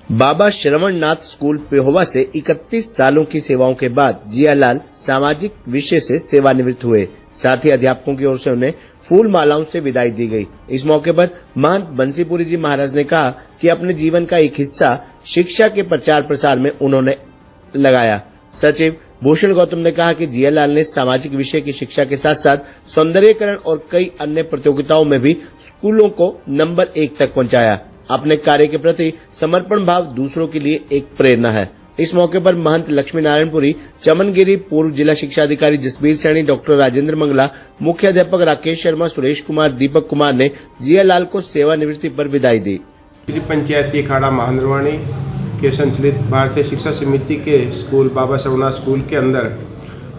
बाबा Shravannath school Pehowa से 31 सालों की सेवाओं के बाद जियालाल सामाजिक विषय से सेवानिवृत्त हुए। साथ ही अध्यापकों की ओर से उन्हें फूल मालाओं से विदाई दी गई। इस मौके पर महंत बंसीपुरी जी महाराज ने कहा कि अपने जीवन का एक हिस्सा शिक्षा के प्रचार प्रसार में उन्होंने लगाया। सचिव भूषण गौतम ने कहा कि जियालाल ने सामाजिक विषय की शिक्षा के साथ साथ सौंदर्यीकरण और कई अन्य प्रतियोगिताओं में भी स्कूलों को नंबर 1 तक पहुंचाया। अपने कार्य के प्रति समर्पण भाव दूसरों के लिए एक प्रेरणा है। इस मौके पर महंत लक्ष्मी नारायणपुरी, चमनगिरी, पूर्व जिला शिक्षा अधिकारी जसबीर सैनी, डॉक्टर राजेंद्र मंगला, मुख्य अध्यापक राकेश शर्मा, सुरेश कुमार, दीपक कुमार ने जियालाल को सेवानिवृत्ति पर विदाई दी। पंचायती अखाड़ा महानरवाणी के संचालित भारतीय शिक्षा समिति के स्कूल बाबा श्रवणनाथ स्कूल के अंदर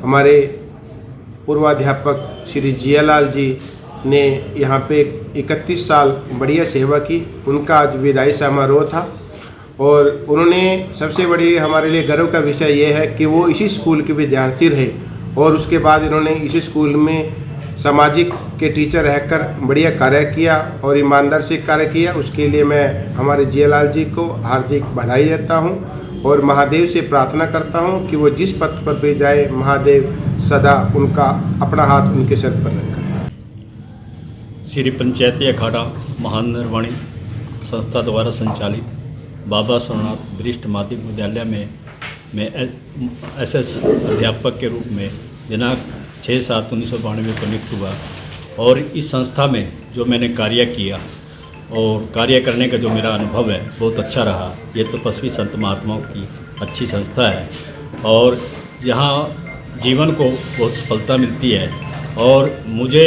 हमारे पूर्वाध्यापक श्री जियालाल जी ने यहाँ पे 31 साल बढ़िया सेवा की। उनका आज विदाई समारोह था और उन्होंने सबसे बड़ी हमारे लिए गर्व का विषय ये है कि वो इसी स्कूल के विद्यार्थी रहे और उसके बाद इन्होंने इसी स्कूल में सामाजिक के टीचर रहकर बढ़िया कार्य किया और ईमानदार से कार्य किया। उसके लिए मैं हमारे जियालाल जी को हार्दिक बधाई देता हूँ और महादेव से प्रार्थना करता हूँ कि वो जिस पथ पर भी जाए, महादेव सदा उनका अपना हाथ उनके सर पर रखें। श्री पंचायती अखाड़ा महानरवाणी संस्था द्वारा संचालित बाबा श्रवणनाथ वरिष्ठ माध्यमिक विद्यालय में मैं एसएस अध्यापक के रूप में दिनांक 6/7/1992 को नियुक्त हुआ और इस संस्था में जो मैंने कार्य किया और कार्य करने का जो मेरा अनुभव है बहुत अच्छा रहा। ये तपस्वी संत महात्माओं की अच्छी संस्था है और यहाँ जीवन को बहुत सफलता मिलती है और मुझे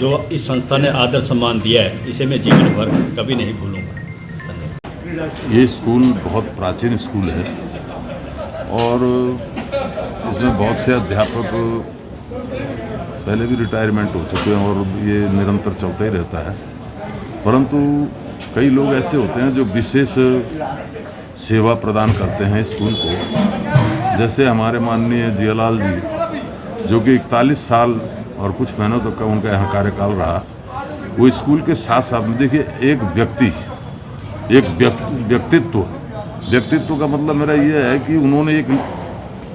जो इस संस्था ने आदर सम्मान दिया है इसे मैं जीवन भर कभी नहीं भूलूंगा। ये स्कूल बहुत प्राचीन स्कूल है और इसमें बहुत से अध्यापक पहले भी रिटायरमेंट हो चुके हैं और ये निरंतर चलता ही रहता है। परंतु कई लोग ऐसे होते हैं जो विशेष सेवा प्रदान करते हैं स्कूल को, जैसे हमारे माननीय जियालाल जी जो कि 41 साल और कुछ महीनों तक का उनका यहाँ कार्यकाल रहा। वो स्कूल के साथ साथ में देखिए एक व्यक्तित्व का मतलब मेरा ये है कि उन्होंने एक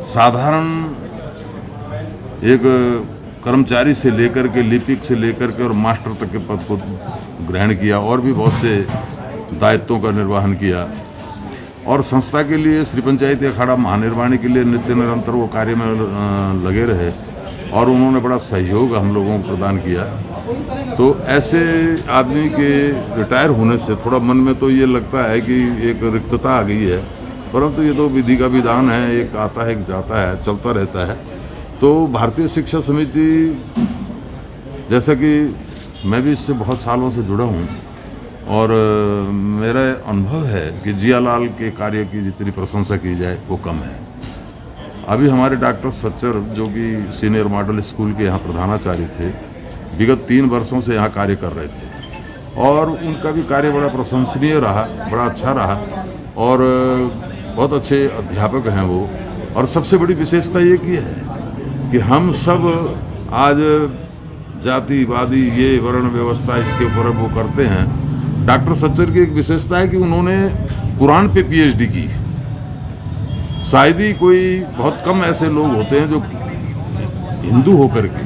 साधारण एक कर्मचारी से लेकर के लिपिक से लेकर के और मास्टर तक के पद को ग्रहण किया और भी बहुत से दायित्वों का निर्वहन किया और संस्था के लिए श्री पंचायती अखाड़ा महानिर्वाणी के लिए नित्य निरंतर वो कार्य में लगे रहे और उन्होंने बड़ा सहयोग हम लोगों को प्रदान किया। तो ऐसे आदमी के रिटायर होने से थोड़ा मन में तो ये लगता है कि एक रिक्तता आ गई है, परंतु ये तो विधि का विधान है, एक आता है एक जाता है, चलता रहता है। तो भारतीय शिक्षा समिति, जैसा कि मैं भी इससे बहुत सालों से जुड़ा हूँ और मेरा अनुभव है कि जियालाल के कार्य की जितनी प्रशंसा की जाए वो कम है। अभी हमारे डॉक्टर सच्चर जो कि सीनियर मॉडल स्कूल के यहाँ प्रधानाचार्य थे, विगत 3 वर्षों से यहाँ कार्य कर रहे थे और उनका भी कार्य बड़ा प्रशंसनीय रहा, बड़ा अच्छा रहा और बहुत अच्छे अध्यापक हैं वो। और सबसे बड़ी विशेषता ये की है कि हम सब आज जातिवादी ये वर्ण व्यवस्था इसके ऊपर वो करते हैं। डॉक्टर सच्चर की एक विशेषता है कि उन्होंने कुरान पे पीएचडी की। शायद ही कोई बहुत कम ऐसे लोग होते हैं जो हिंदू होकर के,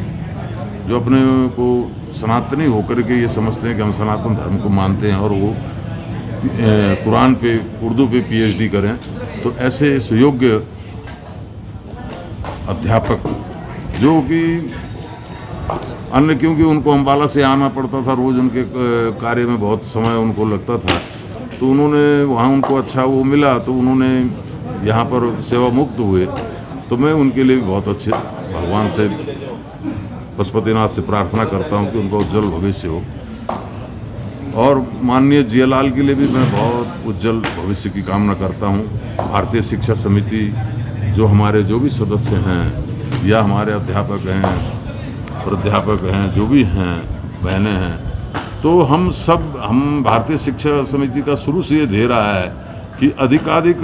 जो अपने को सनातनी होकर के ये समझते हैं कि हम सनातन धर्म को मानते हैं और वो कुरान पे उर्दू पे पीएचडी करें। तो ऐसे सुयोग्य अध्यापक जो कि अन्य, क्योंकि उनको अम्बाला से आना पड़ता था रोज़, उनके कार्य में बहुत समय उनको लगता था, तो उन्होंने वहाँ उनको अच्छा वो मिला तो उन्होंने यहाँ पर सेवा मुक्त हुए। तो मैं उनके लिए भी बहुत अच्छे भगवान से, पशुपतिनाथ से प्रार्थना करता हूँ कि उनका उज्जवल भविष्य हो। और माननीय जियालाल के लिए भी मैं बहुत उज्जवल भविष्य की कामना करता हूँ। भारतीय शिक्षा समिति जो हमारे जो भी सदस्य हैं या हमारे अध्यापक हैं, प्राध्यापक हैं, जो भी हैं, बहनें हैं, तो हम भारतीय शिक्षा समिति का शुरू से ये ध्येय रहा है कि अधिकाधिक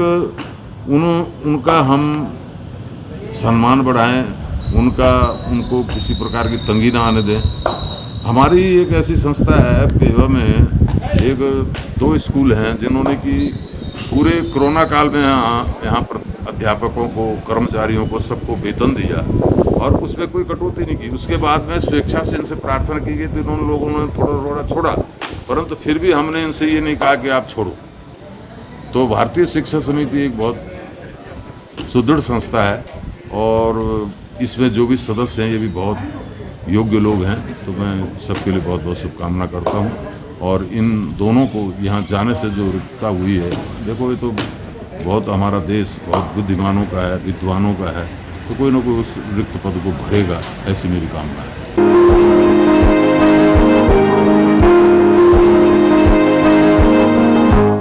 उनका हम सम्मान बढ़ाएं, उनको किसी प्रकार की तंगी ना आने दें। हमारी एक ऐसी संस्था है पेहोवा में, 2 स्कूल हैं जिन्होंने कि पूरे कोरोना काल में यहाँ पर अध्यापकों को, कर्मचारियों को, सबको वेतन दिया और उसमें कोई कटौती नहीं की। उसके बाद में स्वेच्छा से इनसे प्रार्थना की गई तो इन्होंने लोगों ने थोड़ा छोड़ा, परंतु फिर भी हमने इनसे ये नहीं कहा कि आप छोड़ो। तो भारतीय शिक्षा समिति एक बहुत सुदृढ़ संस्था है और इसमें जो भी सदस्य हैं ये भी बहुत योग्य लोग हैं। तो मैं सबके लिए बहुत बहुत शुभकामना करता हूँ। और इन दोनों को यहाँ जाने से जो रिक्तता हुई है, देखो ये तो बहुत हमारा देश बहुत बुद्धिमानों का है, विद्वानों का है, तो कोई ना कोई उस रिक्त पद को भरेगा, ऐसी मेरी कामना है।